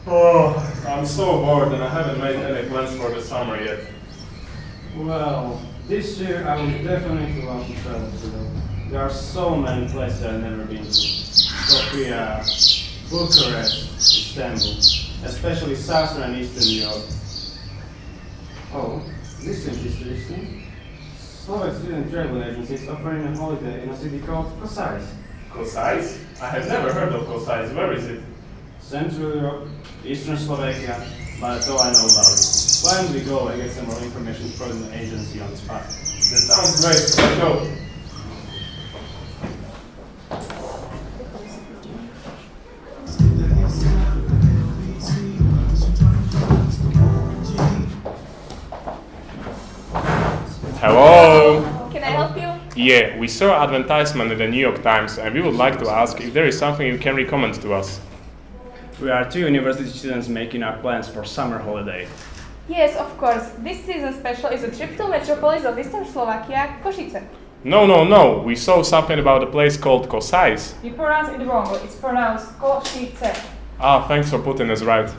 Oh, I'm so bored and I haven't made any plans for the summer yet. Well, this year I would definitely want to travel to. There are so many places I've never been to. Sofia, Bucharest, Istanbul, especially Southern and Eastern Europe. Oh, this seems interesting. Slovak Travel Agency is offering a holiday in a city called Kosice. Kosice? I have never heard of Kosice. Where is it? Central Europe, Eastern Slovakia, but that's all I know about it. Why don't we go and get some more information from the agency on the spot? That sounds great. Let's go. Hello. Can I help you? Yeah, we saw advertisement in the New York Times and we would like to ask if there is something you can recommend to us. We are two university students making our plans for summer holiday. Yes, of course. This season special is a trip to metropolis of Eastern Slovakia, Kosice. No. We saw something about a place called Kosice. You pronounce it wrong. It's pronounced Kosice. Ah, thanks for putting us right.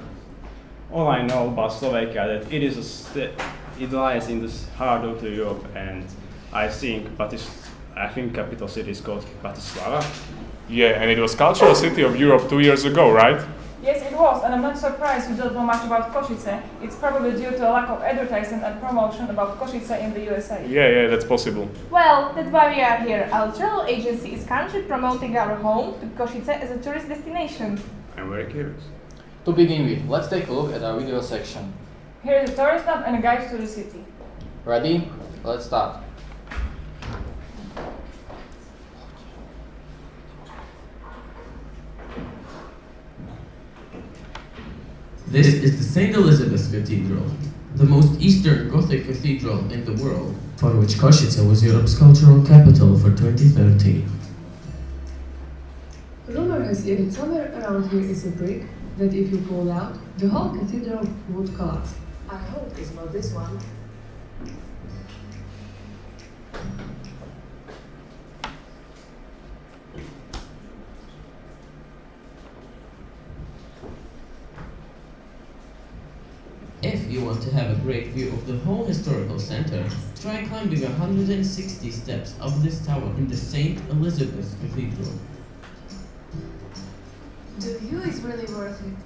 All I know about Slovakia that it lies in the heart of Europe, and I think capital city is called Bratislava. Yeah, and it was cultural city of Europe 2 years ago, right? Yes, it was, and I'm not surprised you don't know much about Kosice. It's probably due to a lack of advertising and promotion about Kosice in the USA. Yeah, that's possible. Well, that's why we are here. Our travel agency is currently promoting our home to Kosice as a tourist destination. I'm very curious. To begin with, let's take a look at our video section. Here is a tourist map and a guide to the city. Ready? Let's start. This is the St. Elizabeth Cathedral, the most eastern Gothic cathedral in the world, for which Kosice was Europe's cultural capital for 2013. Rumor has it that somewhere around here is a brick that if you pulled out, the whole cathedral would collapse. I hope it's not this one. If you want to have a great view of the whole historical center, try climbing 160 steps up this tower in the St. Elizabeth Cathedral. The view is really worth it.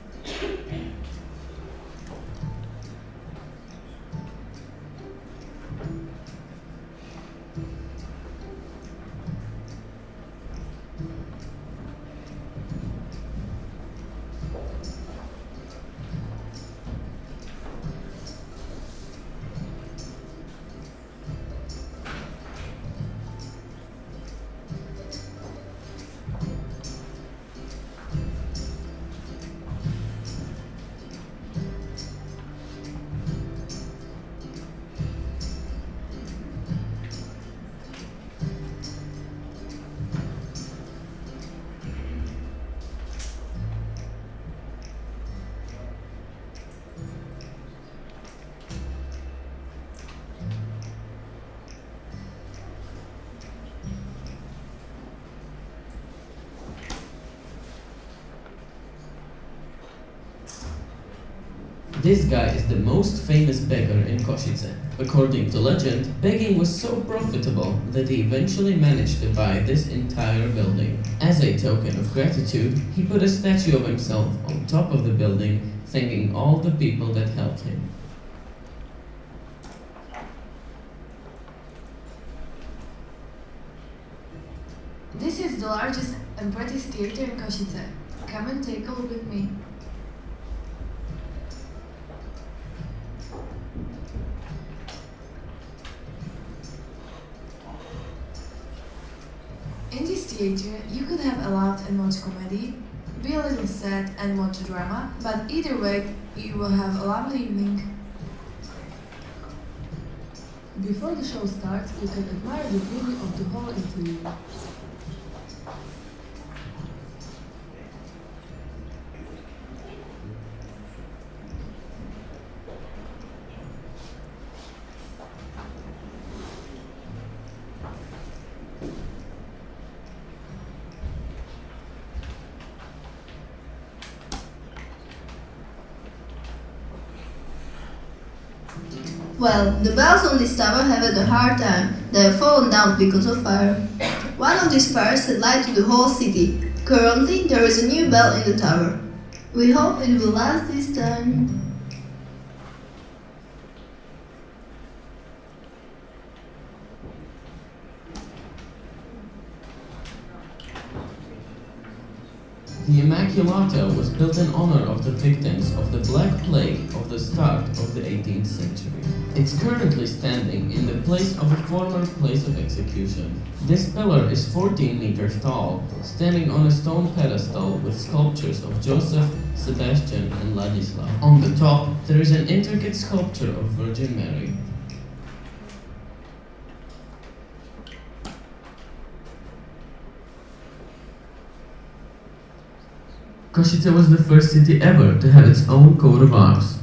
This guy is the most famous beggar in Kosice. According to legend, begging was so profitable that he eventually managed to buy this entire building. As a token of gratitude, he put a statue of himself on top of the building, thanking all the people that helped him. This is the largest and brightest theater in Kosice. Come and take a look with me. In this theater, you could have a laugh and watch comedy, be a little sad and watch a drama, but either way, you will have a lovely evening. Before the show starts, you can admire the beauty of the whole interior. Well, the bells on this tower have had a hard time. They have fallen down because of fire. One of these fires had light to the whole city. Currently, there is a new bell in the tower. We hope it will last this time. The Immaculata was built in honor of the victims of the Black Plague of the start of the 18th century. It's currently standing in the place of a former place of execution. This pillar is 14 meters tall, standing on a stone pedestal with sculptures of Joseph, Sebastian, and Ladislav. On the top, there is an intricate sculpture of Virgin Mary. Kosice was the first city ever to have its own coat of arms.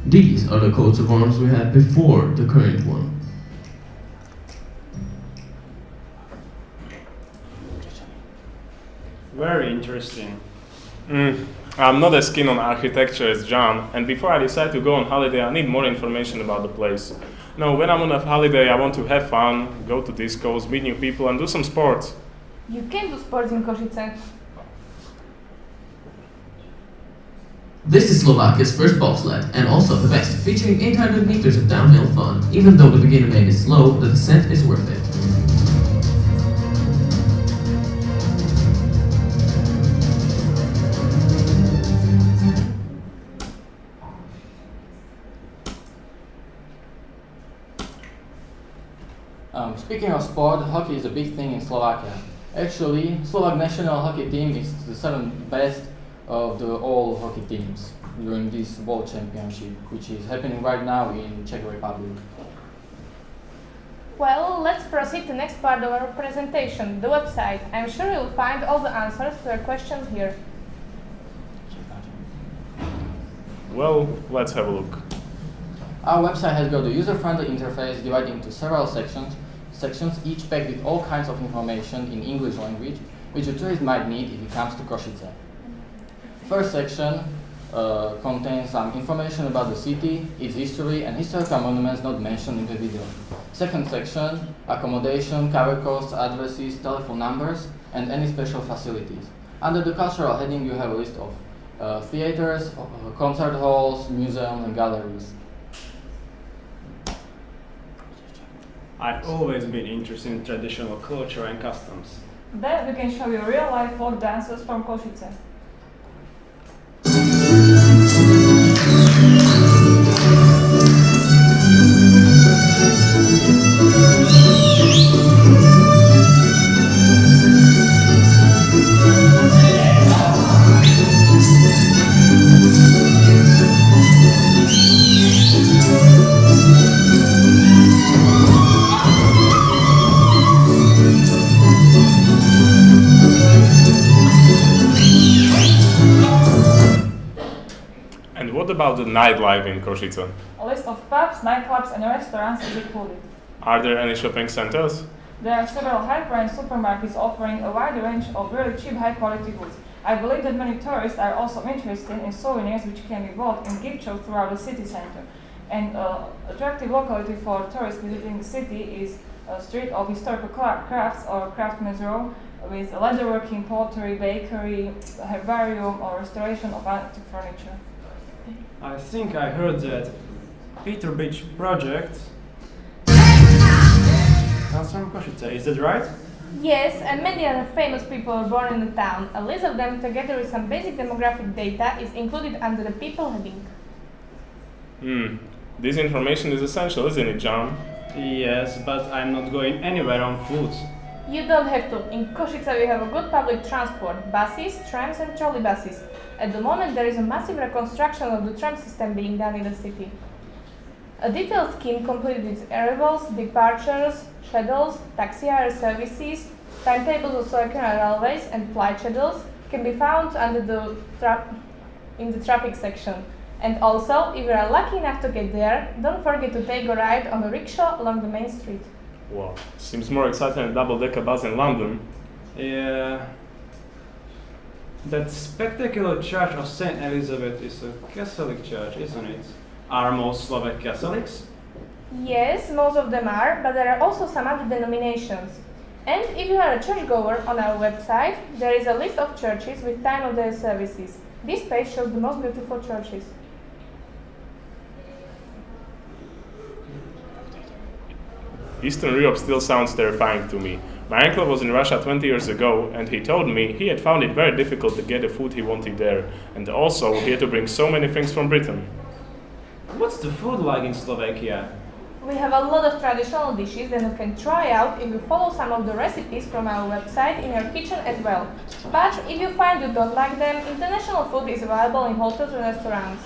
These are the coats of arms we had before the current one. Very interesting. I'm not as keen on architecture as John, and before I decide to go on holiday, I need more information about the place. No, when I'm on a holiday, I want to have fun, go to discos, meet new people, and do some sports. You can do sports in Kosice. This is Slovakia's first bobsled, and also the best, featuring 800 meters of downhill fun. Even though the beginner main is slow, the descent is worth it. Speaking of sport, hockey is a big thing in Slovakia. Actually, Slovak national hockey team is the 7th best of the all hockey teams during this World Championship, which is happening right now in Czech Republic. Well, let's proceed to the next part of our presentation, the website. I'm sure you'll find all the answers to your questions here. Well, let's have a look. Our website has got a user-friendly interface divided into several sections, each packed with all kinds of information in English language, which a tourist might need if he comes to Kosice. First section contains some information about the city, its history, and historical monuments not mentioned in the video. Second section, accommodation, cover costs, addresses, telephone numbers, and any special facilities. Under the cultural heading, you have a list of theaters, concert halls, museums, and galleries. I've always been interested in traditional culture and customs. Then we can show you real-life folk dances from Kosice. What about the nightlife in Kosice? A list of pubs, nightclubs, and restaurants is included. Are there any shopping centers? There are several high-end supermarkets offering a wide range of really cheap, high-quality goods. I believe that many tourists are also interested in souvenirs which can be bought in gift shops throughout the city center. An attractive locality for tourists visiting the city is a street of historical crafts or craftsman's row with leatherworking, pottery, bakery, herbarium, or restoration of antique furniture. I think I heard that Peter Beach project comes from Kosice, is that right? Yes, and many other famous people are born in the town. A list of them, together with some basic demographic data, is included under the people heading. This information is essential, isn't it, John? Yes, but I'm not going anywhere on foot. You don't have to. In Kosice we have a good public transport, buses, trams and trolleybuses. At the moment there is a massive reconstruction of the tram system being done in the city. A detailed scheme completed with arrivals, departures, schedules, taxi hire services, timetables of Slovakian railways and flight schedules can be found under in the traffic section. And also, if you are lucky enough to get there, don't forget to take a ride on a rickshaw along the main street. Wow, seems more exciting than a double-decker bus in London. Yeah. That spectacular church of St. Elizabeth is a Catholic church, isn't it? Are most Slovak Catholics? Yes, most of them are, but there are also some other denominations. And if you are a churchgoer, on our website, there is a list of churches with time of their services. This page shows the most beautiful churches. Eastern Europe still sounds terrifying to me. My uncle was in Russia 20 years ago, and he told me he had found it very difficult to get the food he wanted there, and also he had to bring so many things from Britain. What's the food like in Slovakia? We have a lot of traditional dishes that you can try out if you follow some of the recipes from our website in your kitchen as well. But if you find you don't like them, international food is available in hotels and restaurants.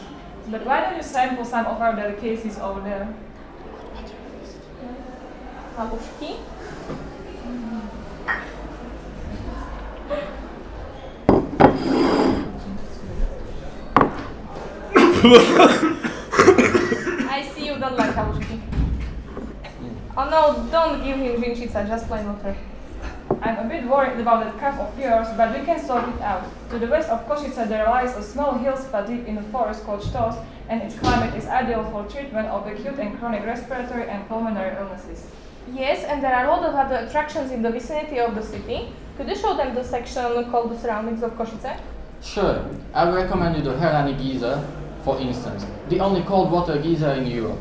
But why don't you sample some of our delicacies over there? Halušky. I see you don't like halušky. Oh no, don't give him zinčica, just plain water. I'm a bit worried about that cup of yours, but we can sort it out. To the west of Kosice there lies a small hill spot deep in the forest called Stos, and its climate is ideal for treatment of acute and chronic respiratory and pulmonary illnesses. Yes, and there are a lot of other attractions in the vicinity of the city. Could you show them the section called the surroundings of Kosice? Sure, I would recommend you the Herlani geyser, for instance, the only cold water geyser in Europe.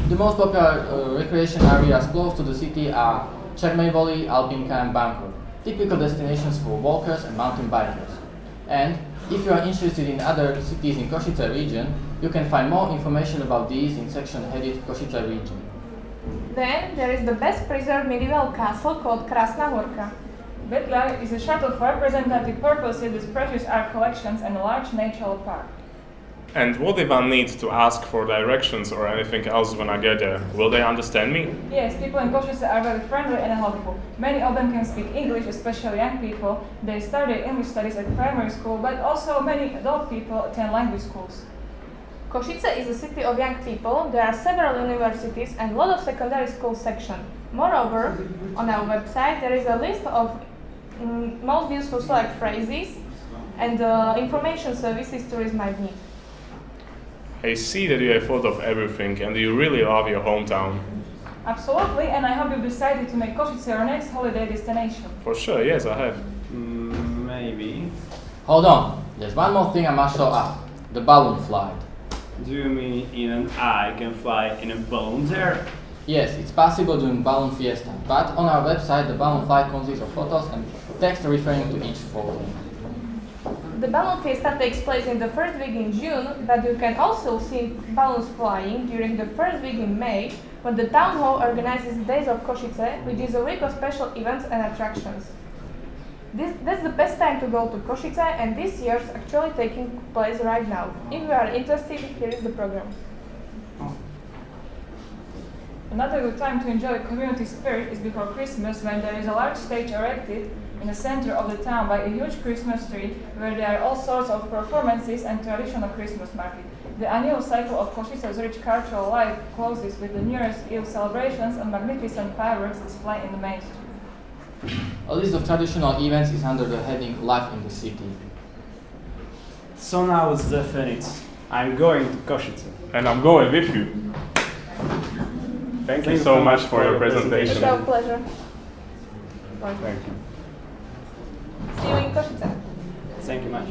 The most popular recreation areas close to the city are Čermej, Alpinka and Bangkok, typical destinations for walkers and mountain bikers. And if you are interested in other cities in Kosice region, you can find more information about these in section headed Kosice region. Then there is the best preserved medieval castle called Krasna Horka. Betla is a shuttle for representative purposes with precious art collections and a large natural park. And what if I need to ask for directions or anything else when I get there? Will they understand me? Yes, people in Kosice are very friendly and helpful. Many of them can speak English, especially young people. They start their English studies at primary school, but also many adult people attend language schools. Kosice is a city of young people. There are several universities and a lot of secondary school sections. Moreover, on our website there is a list of most useful Slovak phrases and information services tourists might need. I see that you have thought of everything and you really love your hometown. Absolutely, and I hope you decided to make Kosice your next holiday destination. For sure, yes, I have. Maybe. Hold on, there's one more thing I must show up, the balloon flight. Do you mean even I can fly in a balloon there? Yes, it's possible during balloon fiesta, but on our website the balloon flight consists of photos and text referring to each photo. The balloon fiesta takes place in the first week in June, but you can also see balloons flying during the first week in May, when the town hall organizes Days of Kosice, which is a week of special events and attractions. That's the best time to go to Kosice, and this year's actually taking place right now. If you are interested, here is the program. Another good time to enjoy community spirit is before Christmas, when there is a large stage erected in the center of the town by a huge Christmas tree, where there are all sorts of performances and traditional Christmas market. The annual cycle of Kosice's rich cultural life closes with the New Year's Eve celebrations and magnificent fireworks display in the main street. A list of traditional events is under the heading Life in the City. So now it's definite. I'm going to Kosice. And I'm going with you. Thank you so much for your presentation. It's our pleasure. Thank you. See you in Kosice. Thank you much.